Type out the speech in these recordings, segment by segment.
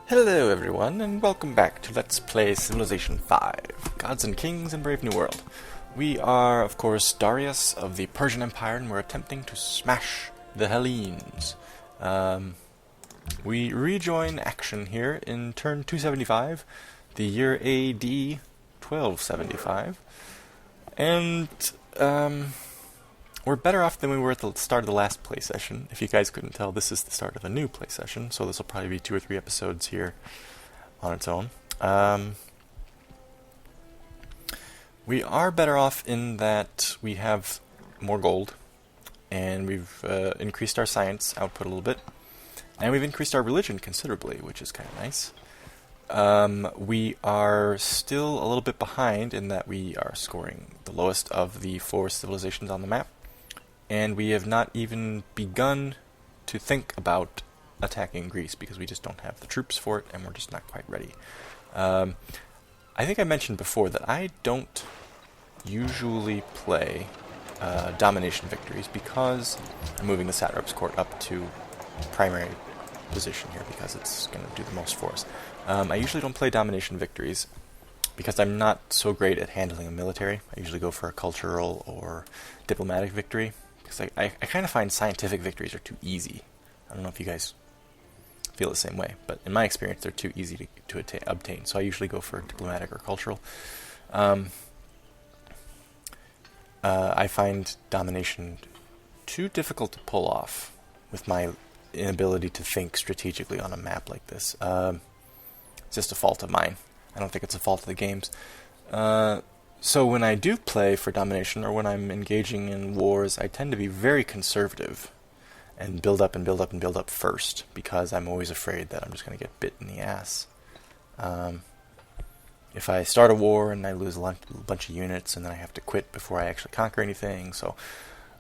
Hello everyone, and welcome back to Let's Play Civilization V, Gods and Kings in Brave New World. We are, of course, Darius of the Persian Empire, and we're attempting to smash the Hellenes. We rejoin action here in turn 275, the year A.D. 1275, and, we're better off than we were at the start of the last play session. If you guys couldn't tell, this is the start of a new play session, so this will probably be 2 or 3 episodes here on its own. We are better off in that we have more gold, and we've increased our science output a little bit, and we've increased our religion considerably, which is kind of nice. We are still a little bit behind in that we are scoring the lowest of the 4 civilizations on the map. And we have not even begun to think about attacking Greece because we just don't have the troops for it and we're just not quite ready. I think I mentioned before that I don't usually play domination victories because I'm moving the satrap's court up to primary position here because it's going to do the most for us. I usually don't play domination victories because I'm not so great at handling a military. I usually go for a cultural or diplomatic victory. Because I kind of find scientific victories are too easy. I don't know if you guys feel the same way, but in my experience, they're too easy to obtain. So I usually go for diplomatic or cultural. I find domination too difficult to pull off with my inability to think strategically on a map like this. It's just a fault of mine. I don't think it's a fault of the games. So when I do play for domination, or when I'm engaging in wars, I tend to be very conservative and build up and build up and build up first, because I'm always afraid that I'm just going to get bit in the ass. If I start a war and I lose a bunch of units, and then I have to quit before I actually conquer anything, so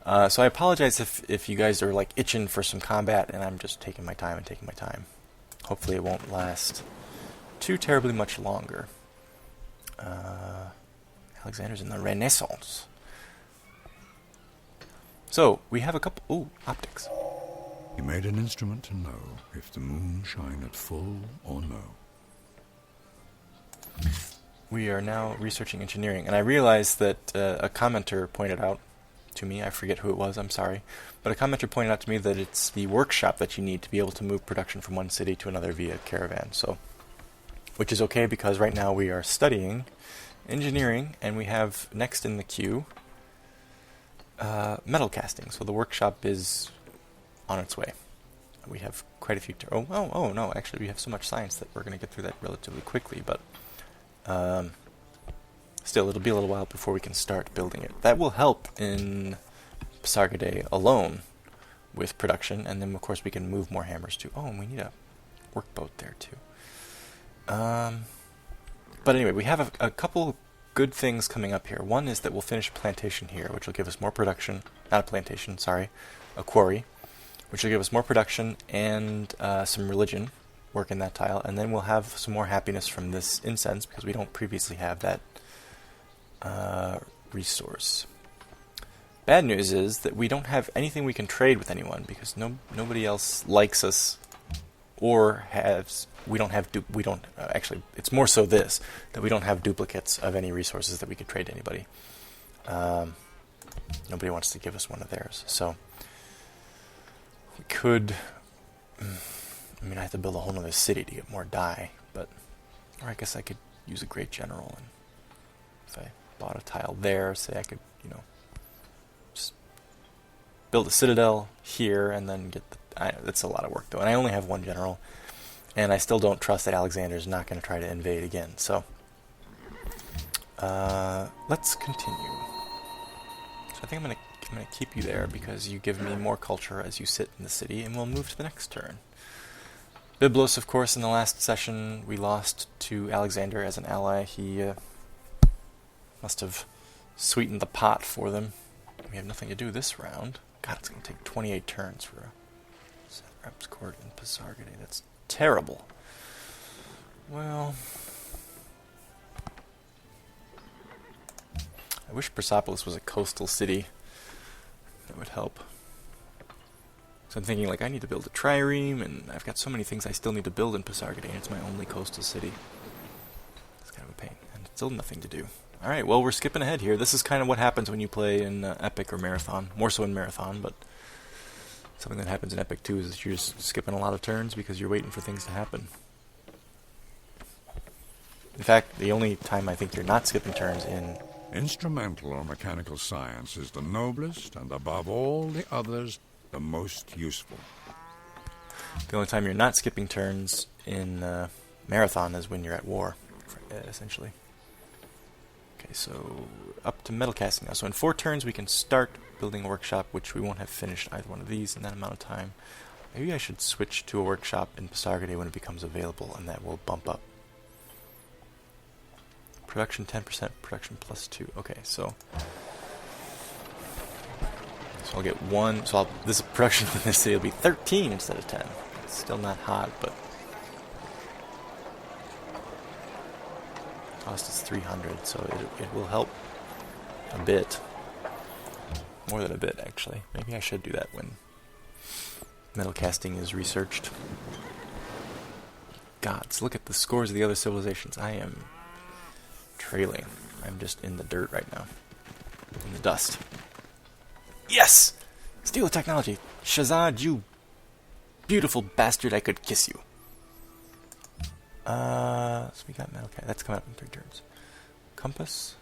I apologize if you guys are like itching for some combat, and I'm just taking my time and taking my time. Hopefully it won't last too terribly much longer. Alexander's in the Renaissance. So, we have a couple... Ooh, optics. He made an instrument to know if the moon shine at full or no. We are now researching engineering, and I realized that a commenter pointed out to me, I forget who it was, I'm sorry, but a commenter pointed out to me that it's the workshop that you need to be able to move production from one city to another via caravan, so... Which is okay, because right now we are studying engineering, and we have next in the queue metal casting. So the workshop is on its way. We have quite a few. Oh no! Actually, we have so much science that we're going to get through that relatively quickly. But still, it'll be a little while before we can start building it. That will help in Pasargadae alone with production, and then of course we can move more hammers too. Oh, and we need a workboat there too. But anyway, we have a couple good things coming up here. One is that we'll finish a plantation here, which will give us more production. Not a plantation, sorry. A quarry, which will give us more production and some religion work in that tile. And then we'll have some more happiness from this incense, because we don't previously have that resource. Bad news is that we don't have anything we can trade with anyone, because nobody else likes us or has... actually, it's more so this, that we don't have duplicates of any resources that we could trade to anybody. Nobody wants to give us one of theirs, so we could, I have to build a whole other city to get more dye, or I guess I could use a great general, and if I bought a tile there, say I could, just build a citadel here, and then get that's a lot of work though, and I only have one general. And I still don't trust that Alexander's not going to try to invade again. So, let's continue. So I think I'm going to keep you there because you give me more culture as you sit in the city, and we'll move to the next turn. Byblos, of course, in the last session we lost to Alexander as an ally. He must have sweetened the pot for them. We have nothing to do this round. God, it's going to take 28 turns for a satrap's court in Pasargadae. That's terrible. Well, I wish Persepolis was a coastal city. That would help. So I'm thinking, like, I need to build a trireme, and I've got so many things I still need to build in Pasargadae, and it's my only coastal city. It's kind of a pain, and still nothing to do. Alright, well, we're skipping ahead here. This is kind of what happens when you play in Epic or Marathon. More so in Marathon, but something that happens in Epic too is that you're just skipping a lot of turns because you're waiting for things to happen. In fact, the only time I think you're not skipping turns in... Instrumental or mechanical science is the noblest, and above all the others, the most useful. The only time you're not skipping turns in Marathon is when you're at war, essentially. Okay, so up to metal casting now. So in 4 turns we can start building a workshop, which we won't have finished either one of these in that amount of time. Maybe I should switch to a workshop in Pasargadae when it becomes available, and that will bump up. Production 10%, production +2. Okay, so I'll get 1. So this production in this city will be 13 instead of 10. It's still not hot, but cost is 300, so it will help a bit. More than a bit, actually. Maybe I should do that when metal casting is researched. Gods, look at the scores of the other civilizations. I am trailing. I'm just in the dirt right now. In the dust. Yes! Steal the technology. Shazad, you beautiful bastard, I could kiss you. So we got metal casting. That's coming up in 3 turns. Compass.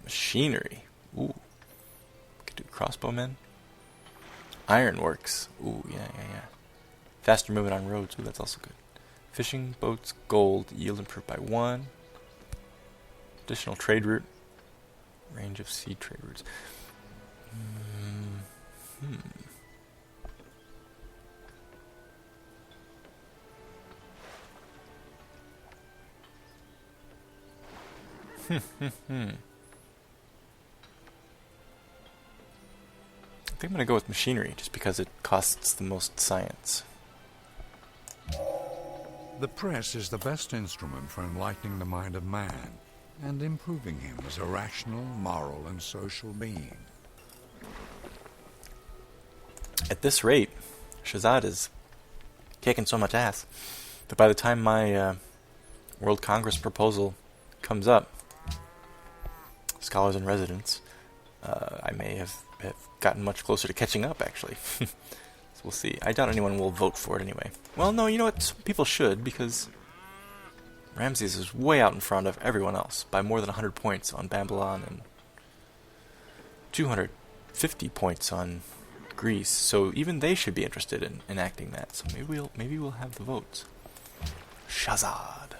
Machinery. Ooh. Could do crossbowmen. Ironworks. Ooh, yeah. Faster movement on roads. Ooh, that's also good. Fishing boats, gold, yield improved by 1. Additional trade route. Range of sea trade routes. I think I'm going to go with machinery, just because it costs the most science. The press is the best instrument for enlightening the mind of man and improving him as a rational, moral, and social being. At this rate, Shazad is kicking so much ass that by the time my World Congress proposal comes up, scholars in residence, I may have gotten much closer to catching up, actually. So we'll see. I doubt anyone will vote for it anyway. Well, no, you know what? Some people should, because Ramses is way out in front of everyone else by more than 100 points on Babylon and 250 points on Greece. So even they should be interested in enacting that. So maybe we'll have the votes. Shazad,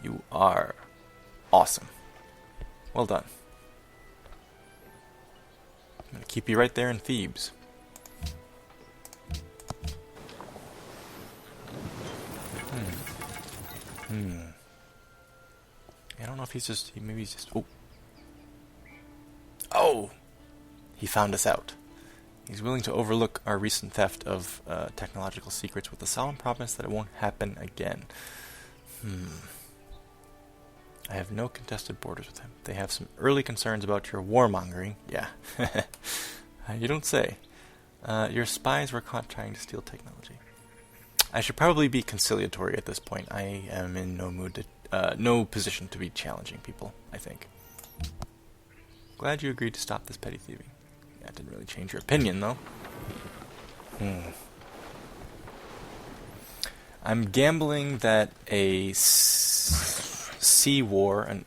you are awesome. Well done. I'm going to keep you right there in Thebes. I don't know if maybe he's just... Oh! He found us out. He's willing to overlook our recent theft of technological secrets with the solemn promise that it won't happen again. I have no contested borders with him. They have some early concerns about your warmongering. Yeah. You don't say. Your spies were caught trying to steal technology. I should probably be conciliatory at this point. I am in no position to be challenging people, I think. Glad you agreed to stop this petty thieving. That didn't really change your opinion, though. I'm gambling that a sea war, an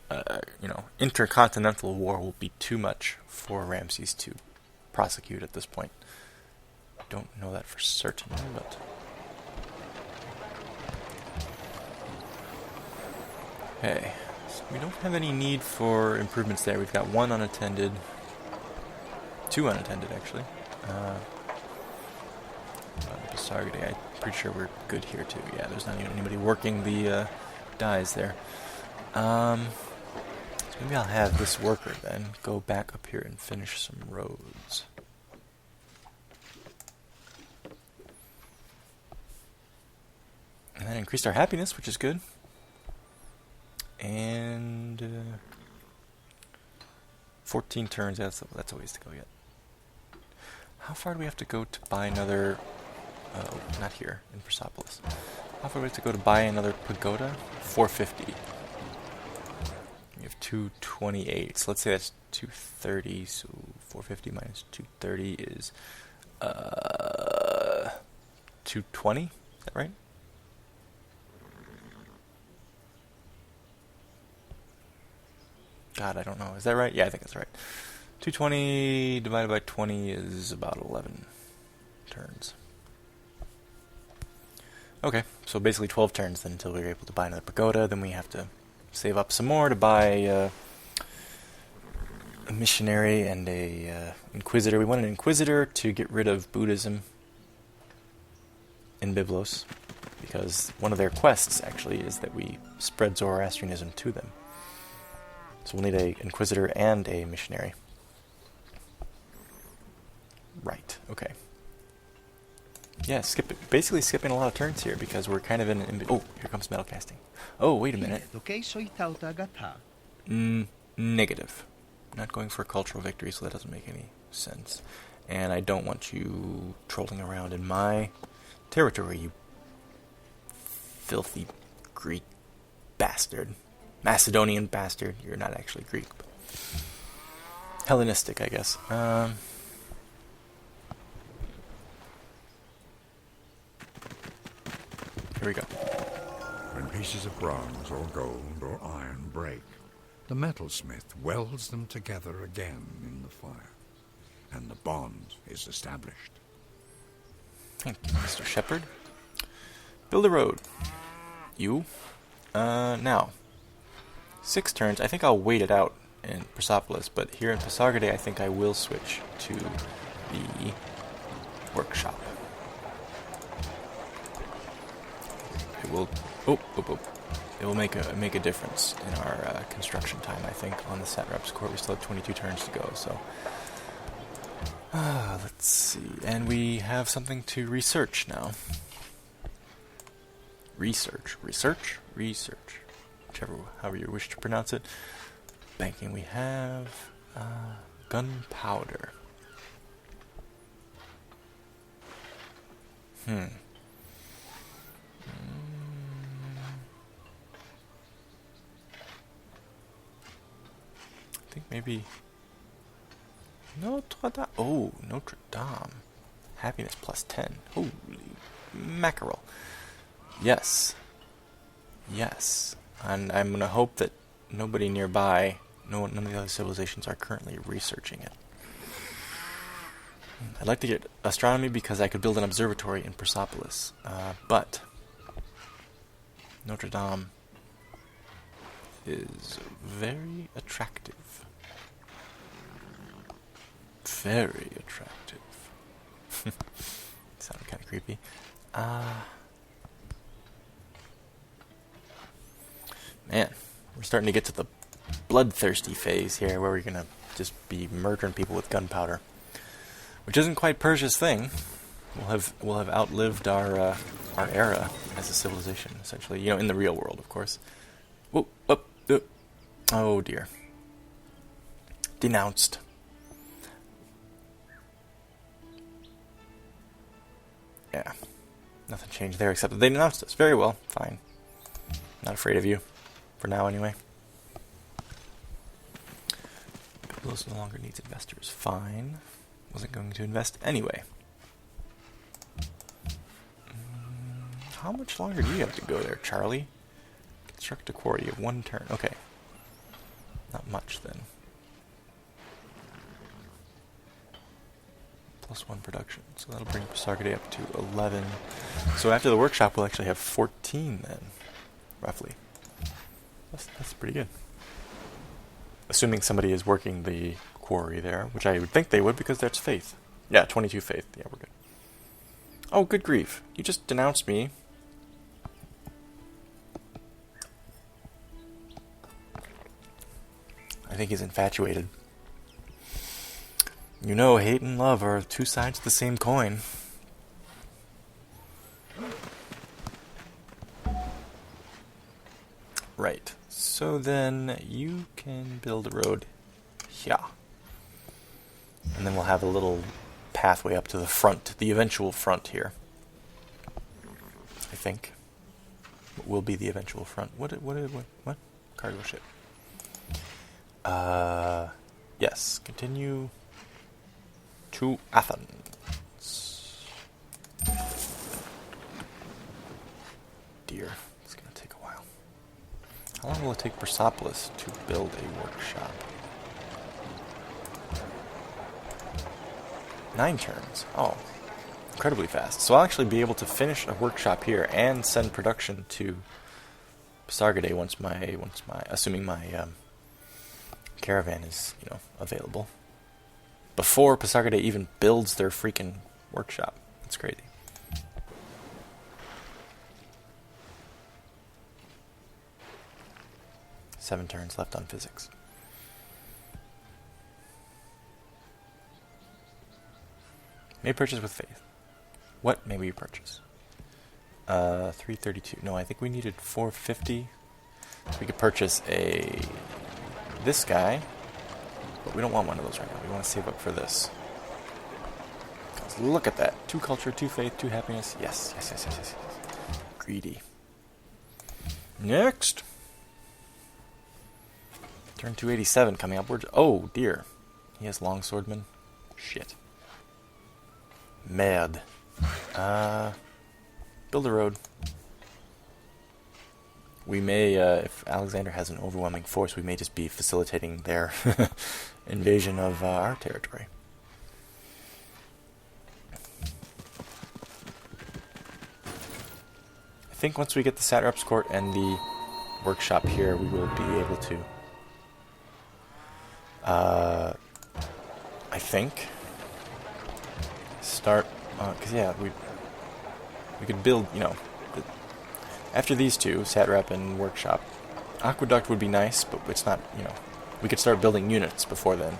intercontinental war, will be too much for Ramses to prosecute at this point. Don't know that for certain, but okay. So we don't have any need for improvements there. We've got 1 unattended, 2 unattended actually. Pasargadae, I'm pretty sure we're good here too. Yeah, there's not even anybody working the dyes there. So maybe I'll have this worker then go back up here and finish some roads. And then increased our happiness, which is good. And 14 turns, that's a ways to go yet. How far do we have to go to buy another... not here, in Persepolis. How far do we have to go to buy another pagoda? 450. We have 228, so let's say that's 230, so 450 minus 230 is 220, is that right? God, I don't know. Is that right? Yeah, I think that's right. 220 divided by 20 is about 11 turns. Okay, so basically 12 turns then until we're able to buy another pagoda. Then we have to save up some more to buy a missionary and a inquisitor. We want an inquisitor to get rid of Buddhism in Byblos, because one of their quests actually is that we spread Zoroastrianism to them. So we'll need an inquisitor and a missionary. Right, okay. Yeah, basically skipping a lot of turns here because we're kind of in an... Oh, here comes metal casting. Oh, wait a minute. Negative. I'm not going for a cultural victory, so that doesn't make any sense. And I don't want you trolling around in my territory, you filthy Greek bastard. Macedonian bastard. You're not actually Greek, but Hellenistic, I guess. Here we go. When pieces of bronze or gold or iron break, the metalsmith welds them together again in the fire, and the bond is established. Thank you, Mr. Shepherd. Build a road. You. Now. 6 turns. I think I'll wait it out in Persepolis, but here in Pasargadae I think I will switch to the workshop. It will... It will make a difference in our construction time, I think, on the Satrap's Court. We still have 22 turns to go, so... let's see. And we have something to research now. Research. However you wish to pronounce it. Banking, we have... gunpowder. I think maybe... Notre Dame. Oh, Notre Dame. Happiness plus 10. Holy mackerel. Yes. And I'm going to hope that nobody nearby, none of the other civilizations are currently researching it. I'd like to get astronomy because I could build an observatory in Persepolis. But Notre Dame is very attractive. Very attractive. Sounded kind of creepy. Man, we're starting to get to the bloodthirsty phase here, where we're gonna just be murdering people with gunpowder, which isn't quite Persia's thing. We'll have outlived our era as a civilization, essentially. In the real world, of course. Whoa, oh dear. Denounced. Yeah, nothing changed there except that they denounced us. Very well, fine. Not afraid of you, for now anyway. Byblos no longer needs investors. Fine. Wasn't going to invest anyway. How much longer do you have to go there, Charlie? Construct a quarry. You have 1 turn. Okay. Not much then. Plus 1 production. So that'll bring Pasargadae up to 11. So after the workshop, we'll actually have 14 then, roughly. That's pretty good. Assuming somebody is working the quarry there, which I would think they would because that's faith. Yeah, 22 faith. Yeah, we're good. Oh, good grief. You just denounced me. I think he's infatuated. Hate and love are 2 sides of the same coin. Right. So then you can build a road here. And then we'll have a little pathway up to the front, the eventual front here. I think. What will be the eventual front? What? Cargo ship. Yes. Continue to Athens. Dear, it's gonna take a while. How long will it take Persepolis to build a workshop? 9 turns. Oh, incredibly fast. So I'll actually be able to finish a workshop here and send production to Pasargadae once my assuming my caravan is, available. Before Pasargadae even builds their freaking workshop. It's crazy. Seven turns left on physics. May purchase with faith. What may we purchase? 332. No, I think we needed 450. So we could purchase this guy, but we don't want one of those right now. We want to save up for this. 'Cause look at that. 2 culture, 2 faith, 2 happiness. Yes. Greedy. Next. Turn 287 coming upwards. Oh, dear. He has longswordman. Shit. Mad. Build a road. We may, if Alexander has an overwhelming force, we may just be facilitating their invasion of our territory. I think once we get the Satrap's Court and the workshop here, we will be able to, I think, start, because yeah, we could build, after these two, Satrap and Workshop. Aqueduct would be nice, but it's not, we could start building units before then,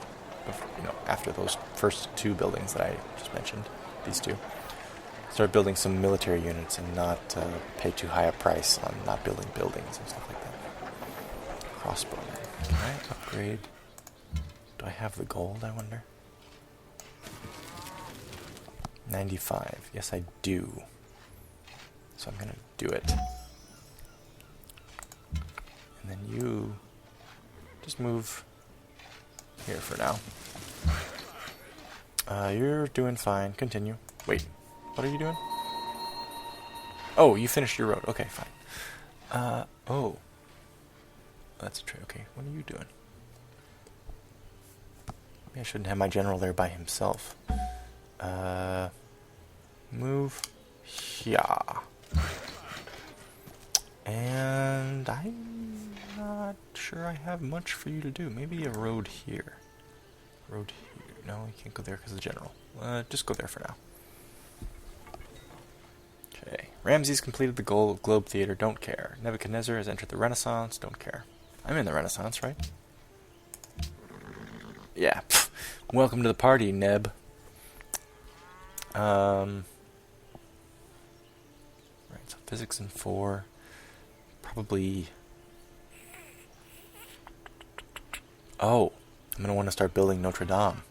after those first 2 buildings that I just mentioned, these 2. Start building some military units and not pay too high a price on not building buildings and stuff like that. Crossbowman. Can I upgrade? Do I have the gold, I wonder? 95. Yes, I do. So I'm going to do it. And then you just move here for now. You're doing fine. Continue. Wait. What are you doing? Oh, you finished your road. Okay, fine. Oh. That's true. Okay, what are you doing? Maybe I shouldn't have my general there by himself. Move here. And I'm not sure I have much for you to do. Maybe a road here. Road here. No, you can't go there because of the general. Just go there for now. Okay. Ramses completed the goal of Globe Theater. Don't care. Nebuchadnezzar has entered the Renaissance. Don't care. I'm in the Renaissance, right? Yeah. Pff. Welcome to the party, Neb. Right, so physics in 4. Probably... Oh, I'm going to want to start building Notre Dame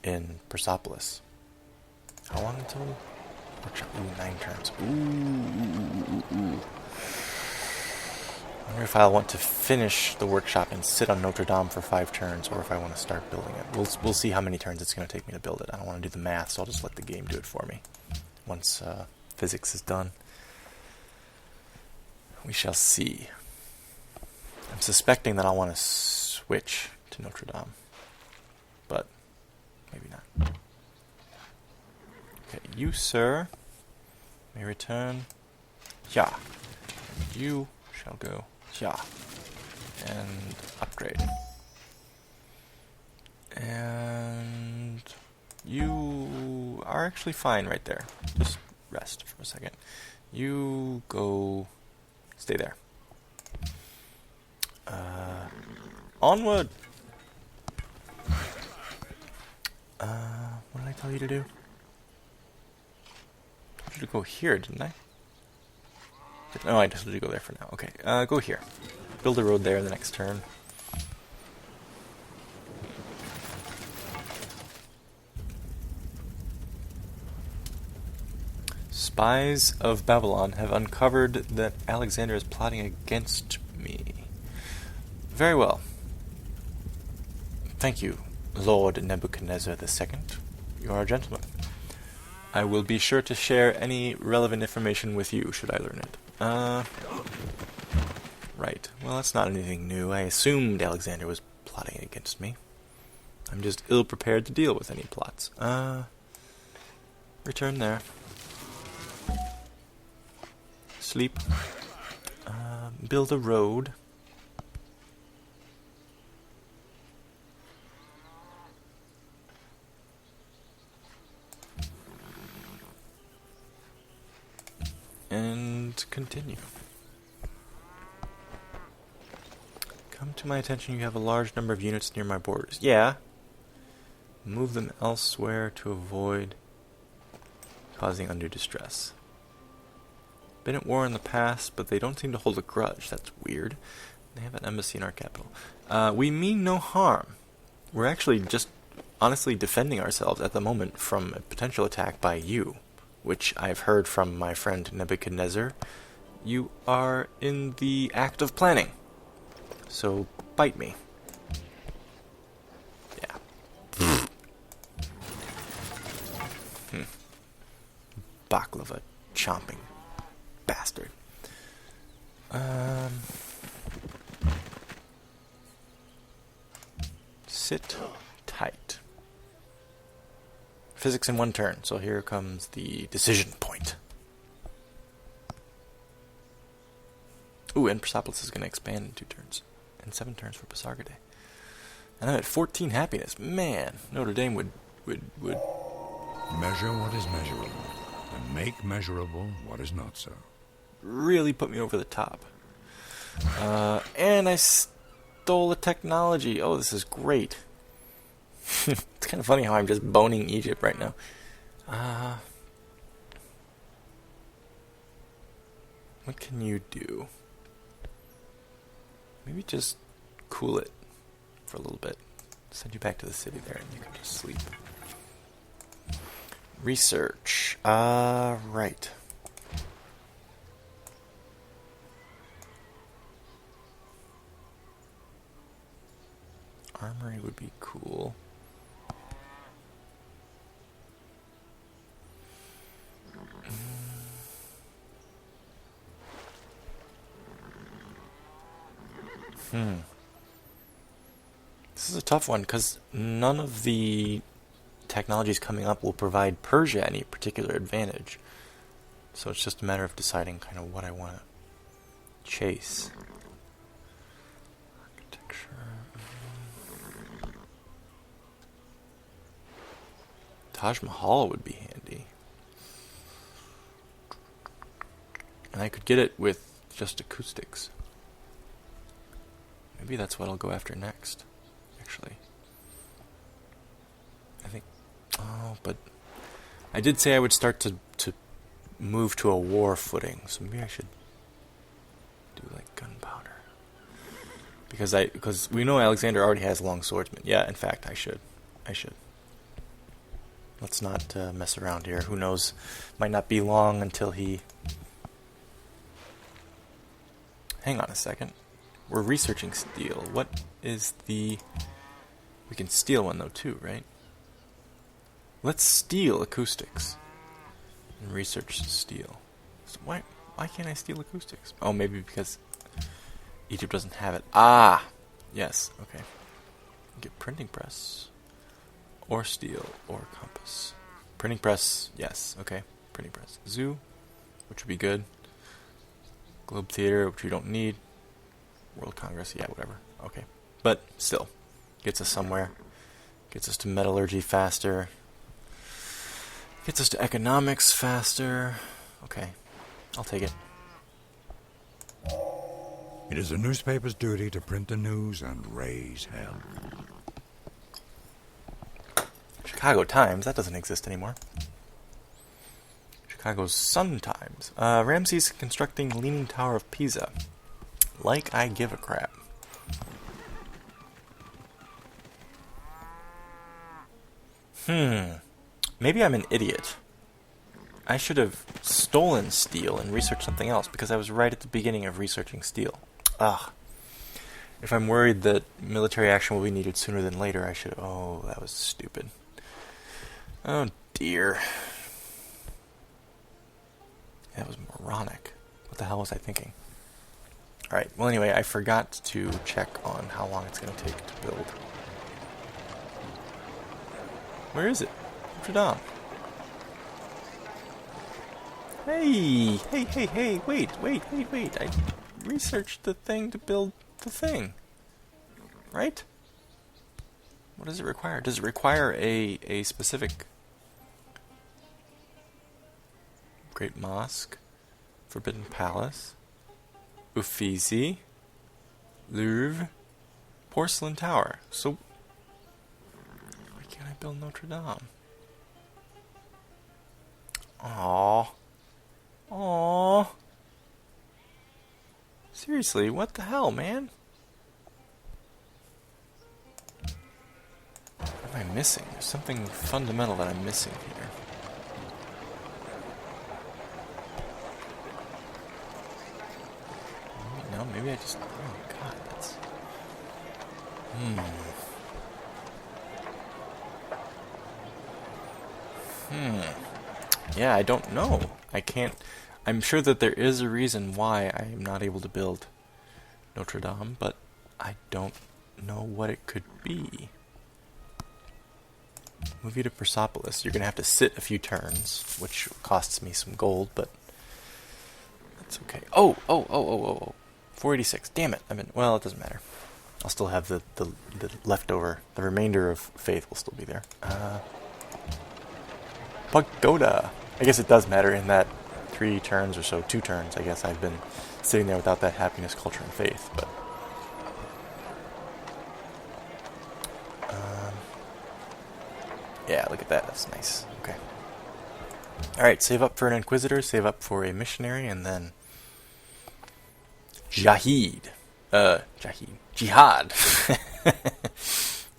in Persepolis. How long until... Workshop? Ooh, 9 turns. Ooh. I wonder if I'll want to finish the workshop and sit on Notre Dame for 5 turns, or if I want to start building it. We'll see how many turns it's going to take me to build it. I don't want to do the math, so I'll just let the game do it for me. Once physics is done, we shall see. I'm suspecting that I'll want to switch to Notre Dame, but maybe not. Okay, you, sir, may return. Yeah. And you shall go. Yeah. And upgrade. And you are actually fine right there. Just rest for a second. You go... Stay there. Onward! What did I tell you to do? I told you to go here, didn't I? No, I just told you to go there for now. Okay, go here. Build a road there the next turn. Spies of Babylon have uncovered that Alexander is plotting against me. Very well. Thank you, Lord Nebuchadnezzar II. You are a gentleman. I will be sure to share any relevant information with you, should I learn it. Right. Well, that's not anything new. I assumed Alexander was plotting against me. I'm just ill-prepared to deal with any plots. Return there. Sleep. Build a road. And continue. Come to my attention, you have a large number of units near my borders. Yeah. Move them elsewhere to avoid causing undue distress. Been at war in the past, but they don't seem to hold a grudge. That's weird. They have an embassy in our capital. We mean no harm. We're actually just honestly defending ourselves at the moment from a potential attack by you, which I've heard from my friend Nebuchadnezzar. You are in the act of planning. So, bite me. Yeah. Baklava chomping bastard. Sit tight. Physics in one turn, so here comes the decision point. Ooh, and Persepolis is going to expand in 2 turns. And 7 turns for Pasargadae. And I'm at 14 happiness. Man, Notre Dame would... Measure what is measurable, and make measurable what is not so. Really put me over the top. And I stole a technology. Oh, this is great. It's kind of funny how I'm just boning Egypt right now. What can you do? Maybe just cool it for a little bit. Send you back to the city there and you can just sleep. Research. Right. Armory would be cool. This is a tough one, because none of the technologies coming up will provide Persia any particular advantage. So it's just a matter of deciding kind of what I want to chase. Architecture. Taj Mahal would be handy. And I could get it with just acoustics. Maybe that's what I'll go after next, actually. I think... Oh, but... I did say I would start to move to a war footing, so maybe I should do, like, gunpowder. Because we know Alexander already has long swordsmen. Yeah, in fact, I should. Let's not mess around here. Who knows? Might not be long until he... Hang on a second. We're researching steel. What is the... We can steal one, though, too, right? Let's steal acoustics. And research steel. So why can't I steal acoustics? Oh, maybe because Egypt doesn't have it. Ah! Yes, okay. Get printing press. Or steel, or compass. Printing press, yes, okay. Printing press. Zoo, which would be good. Globe Theater, which we don't need. World Congress, yeah, whatever. Okay. But still, gets us somewhere. Gets us to metallurgy faster. Gets us to economics faster. Okay, I'll take it. It is a newspaper's duty to print the news and raise hell. Chicago Times, that doesn't exist anymore. Chicago's Sun Times. Ramses constructing Leaning Tower of Pisa. Like I give a crap. Maybe I'm an idiot. I should have stolen steel and researched something else, because I was right at the beginning of researching steel. Ah. If I'm worried that military action will be needed sooner than later, I should... Oh, that was stupid. Oh, dear. That was moronic. What the hell was I thinking? Alright, well anyway, I forgot to check on how long it's going to take to build. Where is it? Notre Dame. Hey, wait. I researched the thing to build the thing. Right? What does it require? Does it require a specific... Great Mosque, Forbidden Palace, Uffizi, Louvre, Porcelain Tower. So, why can't I build Notre Dame? Aww. Seriously, what the hell, man? What am I missing? There's something fundamental that I'm missing here. Maybe I just... Oh, God, that's... Yeah, I don't know. I can't... I'm sure that there is a reason why I am not able to build Notre Dame, but I don't know what it could be. Move you to Persepolis. You're going to have to sit a few turns, which costs me some gold, but... That's okay. Oh. 486. Damn it. Well, it doesn't matter. I'll still have the leftover. The remainder of faith will still be there. Pagoda. I guess it does matter in that 3 turns or so, 2 turns, I guess I've been sitting there without that happiness, culture, and faith. But yeah, look at that. That's nice. Okay. Alright, save up for an Inquisitor, save up for a Missionary, and then Jihad.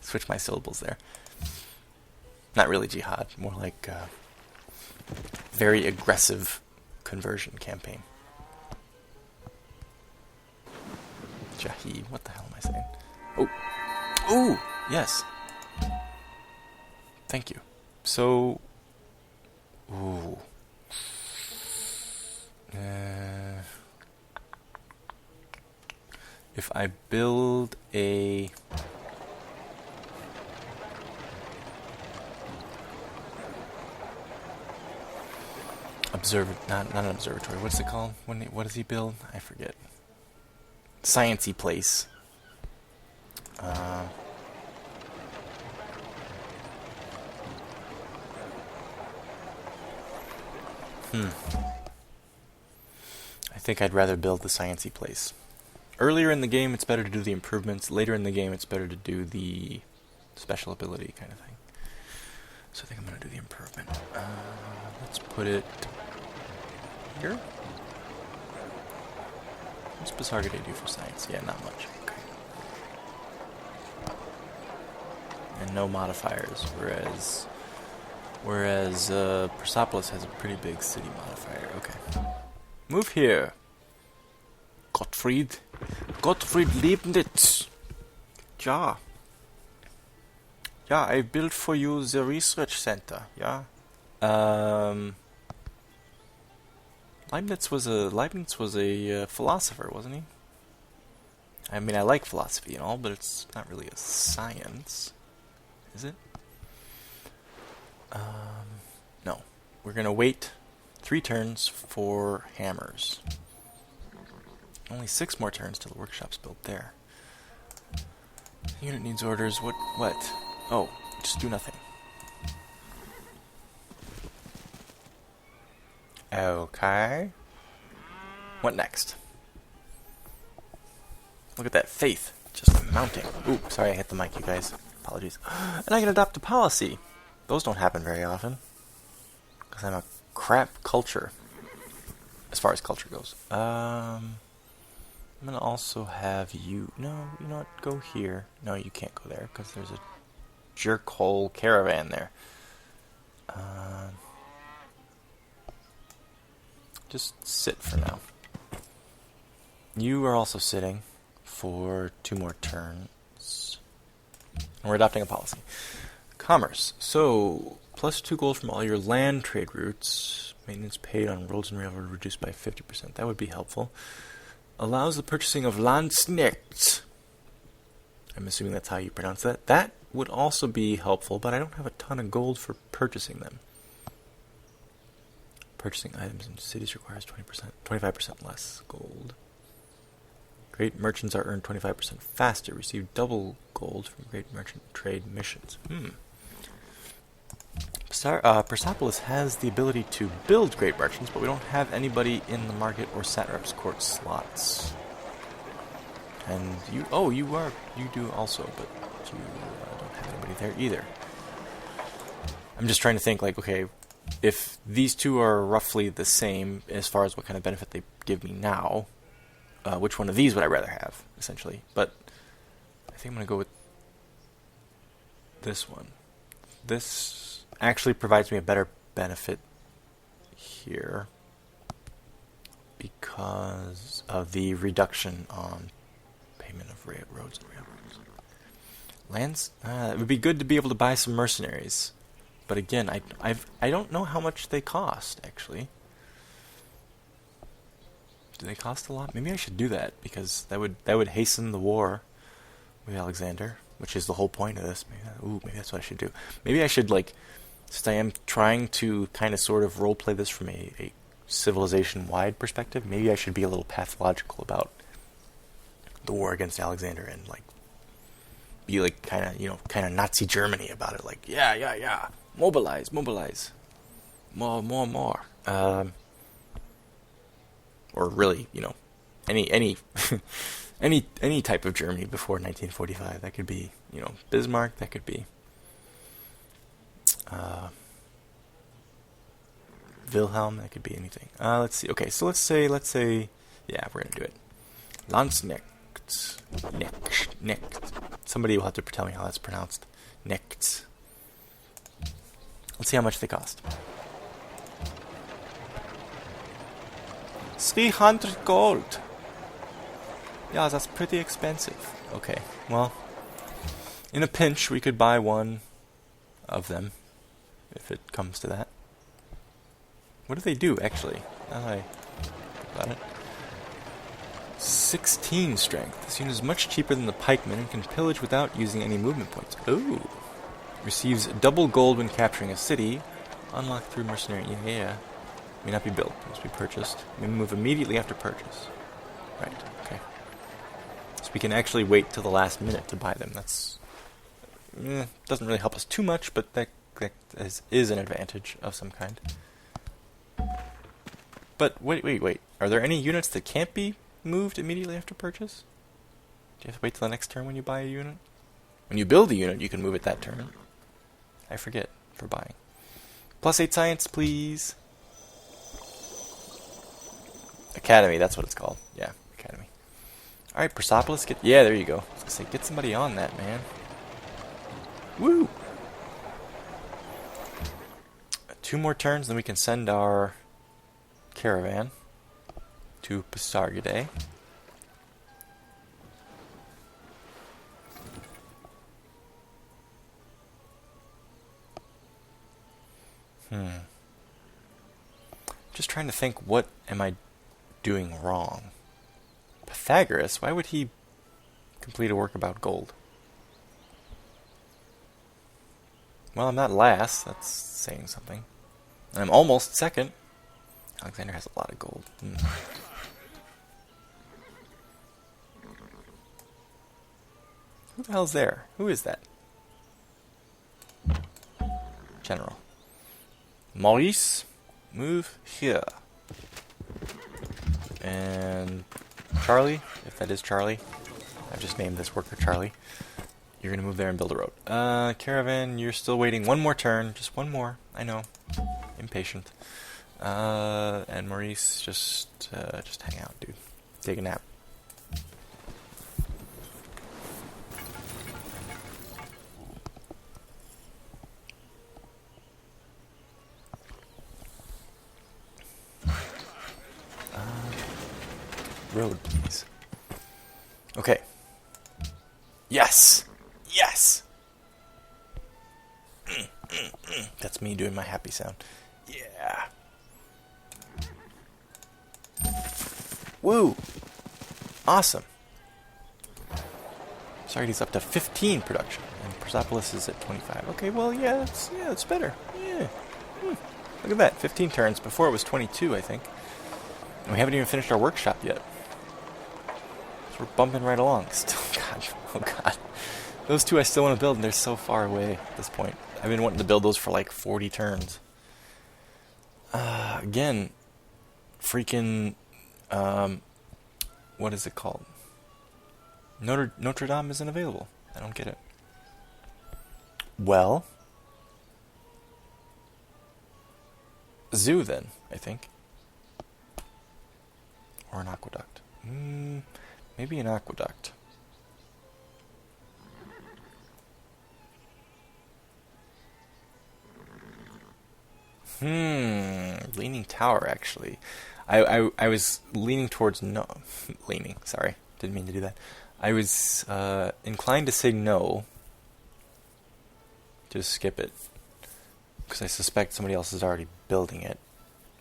Switch my syllables there. Not really jihad, more like very aggressive conversion campaign. Jihad. What the hell am I saying? Oh, yes. Thank you. So, if I build a not an observatory. What's it called? What does he build? I forget. Sciencey place. I think I'd rather build the sciencey place. Earlier in the game, it's better to do the improvements. Later in the game, it's better to do the special ability kind of thing. So I think I'm going to do the improvement. Let's put it here. What's Bizarre-G'day do for science? Yeah, not much. Okay. And no modifiers, whereas Persepolis has a pretty big city modifier. Okay. Move here. Gottfried Leibniz. Ja, I built for you the research center. Yeah. Leibniz was a philosopher, wasn't he? I mean, I like philosophy and all, but it's not really a science, is it? No. We're gonna wait 3 turns for hammers. Only 6 more turns till the workshop's built there. The unit needs orders. What? Oh, just do nothing. Okay. What next? Look at that faith. Just mounting. Ooh, sorry I hit the mic, you guys. Apologies. And I can adopt a policy. Those don't happen very often. Because I'm a crap culture. As far as culture goes. I'm going to also have you... No, you know what? Go here. No, you can't go there, because there's a jerk-hole caravan there. just sit for now. You are also sitting for 2 more turns. And we're adopting a policy. Commerce. So, plus 2 gold from all your land trade routes. Maintenance paid on roads and railroad reduced by 50%. That would be helpful. Allows the purchasing of Landsnicht. I'm assuming that's how you pronounce that. That would also be helpful, but I don't have a ton of gold for purchasing them. Purchasing items in cities requires 25% less gold. Great merchants are earned 25% faster. Receive double gold from great merchant trade missions. Persepolis has the ability to build great merchants, but we don't have anybody in the market or satrap's court slots. And you do also, but you don't have anybody there either. I'm just trying to think, like, okay, if these two are roughly the same as far as what kind of benefit they give me now, which one of these would I rather have, essentially? But I think I'm going to go with this one. This actually provides me a better benefit here because of the reduction on payment of roads and railroads. Lands, it would be good to be able to buy some mercenaries. But again, I don't know how much they cost, actually. Do they cost a lot? Maybe I should do that, because that would hasten the war with Alexander, which is the whole point of this. Maybe that's what I should do. Maybe I should, like, since I am trying to kind of sort of roleplay this from a civilization-wide perspective, maybe I should be a little pathological about the war against Alexander and, like, be, like, kind of Nazi Germany about it. Like, yeah. Mobilize. More. Or really, any any type of Germany before 1945. That could be, Bismarck. That could be Wilhelm. That could be anything. Let's see. Okay, so let's say, yeah, we're gonna do it. Landsnicht. Nicht. Somebody will have to tell me how that's pronounced. Nicht. Let's see how much they cost. 300 gold. Yeah, that's pretty expensive. Okay, well, in a pinch, we could buy one of them, if it comes to that. What do they do, actually? Now that I think about it. 16 strength. This unit is much cheaper than the pikemen and can pillage without using any movement points. Ooh. Receives double gold when capturing a city. Unlocked through mercenary. Yeah. May not be built. Must be purchased. May move immediately after purchase. Right. Okay. So we can actually wait till the last minute to buy them. That's doesn't really help us too much, but that is an advantage of some kind. But wait. Are there any units that can't be moved immediately after purchase? Do you have to wait till the next turn when you buy a unit? When you build a unit, you can move it that turn. I forget for buying. +8 science, please. Academy, that's what it's called. Yeah, Academy. Alright, Persepolis, yeah, there you go. I was gonna say, get somebody on that, man. Woo! 2 more turns, then we can send our caravan to Pasargadae. Just trying to think, what am I doing wrong? Pythagoras, why would he complete a work about gold? Well, I'm not last, that's saying something. I'm almost second. Alexander has a lot of gold. Who the hell's there? Who is that? General. Maurice, move here. And Charlie, if that is Charlie, I've just named this worker Charlie. You're going to move there and build a road. Caravan, you're still waiting. One more turn. Just one more. I know. Impatient. And Maurice, just hang out, dude. Take a nap. road, please. Okay. Yes! Yes! That's me doing my happy sound. Yeah! Woo! Awesome. Sardi's up to 15 production, and Persepolis is at 25. Okay, well, yeah, it's better. Yeah. Look at that, 15 turns. Before it was 22, I think. And we haven't even finished our workshop yet. So we're bumping right along. Still, God, oh God. Those two I still want to build, and they're so far away at this point. I've been wanting to build those for like 40 turns. Again, freaking, what is it called? Notre Dame isn't available. I don't get it. Well, zoo then, I think. Or an aqueduct. Maybe an aqueduct. Leaning tower, actually. I was leaning towards no. Leaning, sorry. Didn't mean to do that. I was inclined to say no. Just skip it. Because I suspect somebody else is already building it.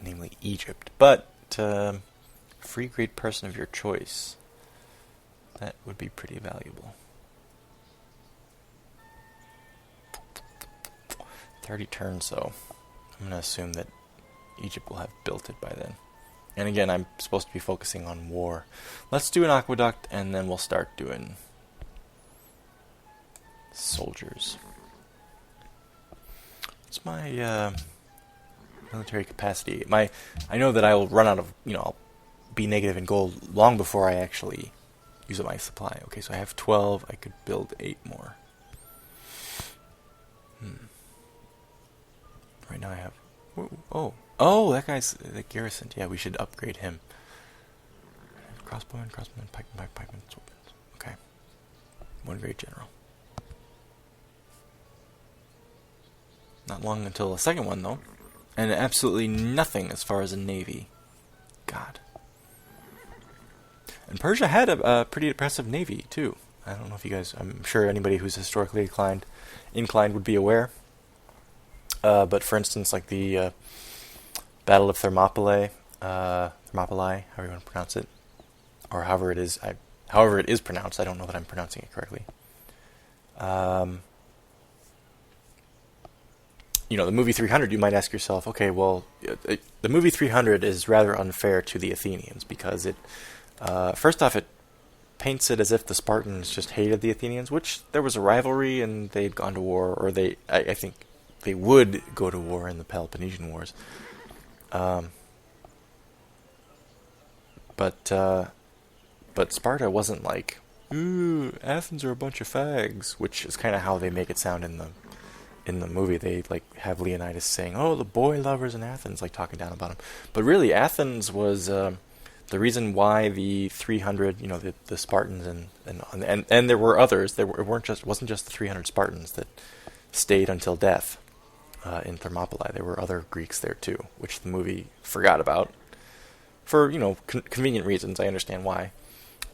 Namely Egypt. But, free grade person of your choice. That would be pretty valuable. 30 turns, though. I'm going to assume that Egypt will have built it by then. And again, I'm supposed to be focusing on war. Let's do an aqueduct, and then we'll start doing soldiers. What's my military capacity? I know that I will run out of, I'll be negative in gold long before I actually use up my supply. Okay, so I have 12. I could build 8 more. Right now I have... Oh, that guy's the garrison. Yeah, we should upgrade him. Crossbowman, pikeman, swordsman. Okay. 1 grade general. Not long until the second one, though. And absolutely nothing as far as a navy. God. And Persia had a pretty impressive navy, too. I don't know if you guys... I'm sure anybody who's historically inclined would be aware. But for instance, like the Battle of Thermopylae, however you want to pronounce it, or however it is pronounced. I don't know that I'm pronouncing it correctly. The movie 300, you might ask yourself, okay, well, the movie 300 is rather unfair to the Athenians because it, first off, it paints it as if the Spartans just hated the Athenians, which there was a rivalry and they'd gone to war, or I think they would go to war in the Peloponnesian Wars. But Sparta wasn't like, ooh, Athens are a bunch of fags, which is kind of how they make it sound in the movie. They have Leonidas saying, oh, the boy lovers in Athens, talking down about him. But really, Athens was the reason why the 300, the Spartans and there were others. Wasn't just the 300 Spartans that stayed until death. In Thermopylae, there were other Greeks there too, which the movie forgot about for convenient reasons. I understand why,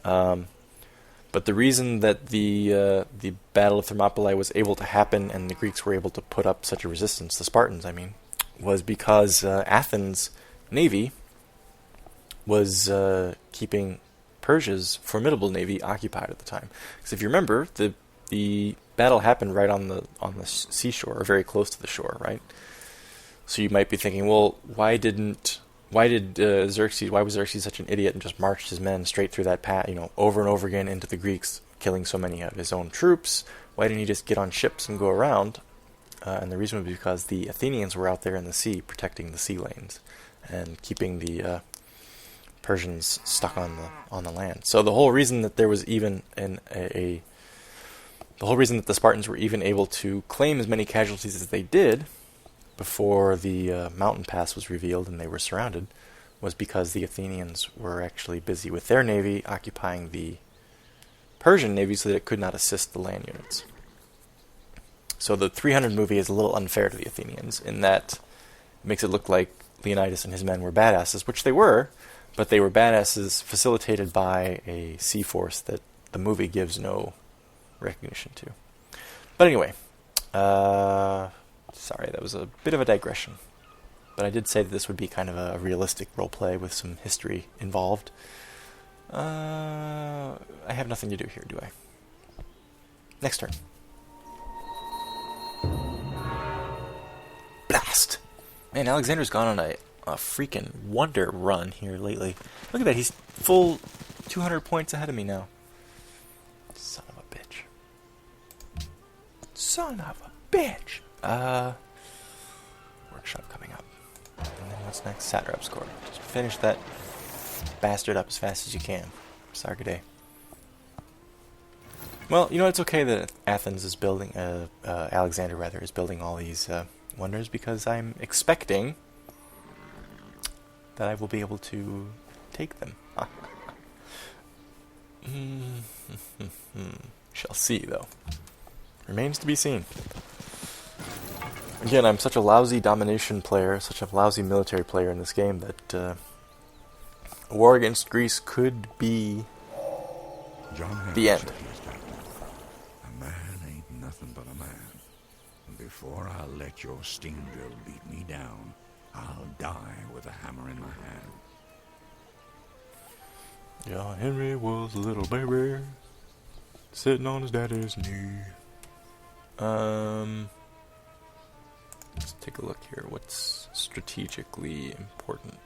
but the reason that the Battle of Thermopylae was able to happen and the Greeks were able to put up such a resistance, the Spartans, was because Athens' navy was keeping Persia's formidable navy occupied at the time. Because if you remember, the battle happened right on the seashore, or very close to the shore, right? So you might be thinking, well, why was Xerxes such an idiot and just marched his men straight through that path, over and over again into the Greeks, killing so many of his own troops? Why didn't he just get on ships and go around? And the reason was because the Athenians were out there in the sea protecting the sea lanes and keeping the Persians stuck on the land. So the whole reason that there was even the whole reason that the Spartans were even able to claim as many casualties as they did before the mountain pass was revealed and they were surrounded was because the Athenians were actually busy with their navy occupying the Persian navy so that it could not assist the land units. So the 300 movie is a little unfair to the Athenians in that it makes it look like Leonidas and his men were badasses, which they were, but they were badasses facilitated by a sea force that the movie gives no recognition to. But anyway, sorry, that was a bit of a digression. But I did say that this would be kind of a realistic roleplay with some history involved. I have nothing to do here, do I? Next turn. Blast! Man, Alexander's gone on a freaking wonder run here lately. Look at that, he's full 200 points ahead of me now. Son of a bitch. Son of a bitch! Workshop coming up. And then what's next? Satrap's Court. Just finish that bastard up as fast as you can. Sargade. Well, you know, it's okay that Athens is building, Alexander rather, is building all these wonders, because I'm expecting that I will be able to take them. Shall see, though. Remains to be seen. Again, I'm such a lousy domination player, such a lousy military player in this game that a war against Greece could be the end. A man ain't nothing but a man. And before I'll let your steam drill beat me down, I'll die with a hammer in my hand. John Henry was a little baby, sitting on his daddy's knee. Let's take a look here. What's strategically important?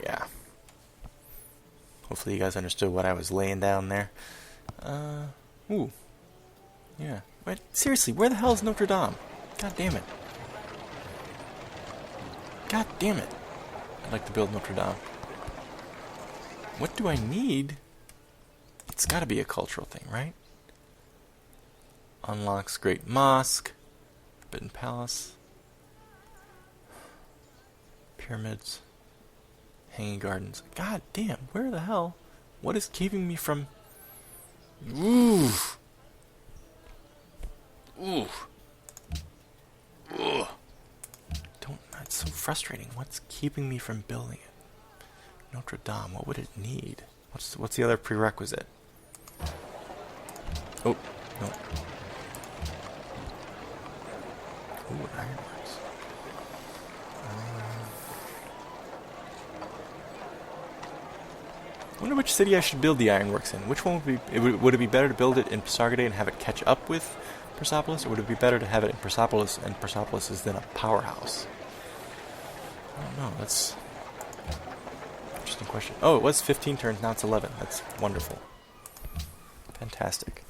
Yeah. Hopefully you guys understood what I was laying down there. Ooh. Yeah. Wait, seriously, where the hell is Notre Dame? God damn it. God damn it. I'd like to build Notre Dame. What do I need? It's gotta be a cultural thing, right? Unlocks Great Mosque. Forbidden Palace. Pyramids. Hanging Gardens. God damn, where the hell? What is keeping me from... Ooh. Ooh. Ugh. That's so frustrating. What's keeping me from building it? Notre Dame, what would it need? What's the other prerequisite? Oh, no. Ooh, ironworks. I wonder which city I should build the ironworks in. Which one would be... Would it be better to build it in Sargade and have it catch up with Persepolis, or would it be better to have it in Persepolis and Persepolis is then a powerhouse? I don't know, that's an interesting question. Oh, it was 15 turns, now it's 11. That's wonderful. Fantastic.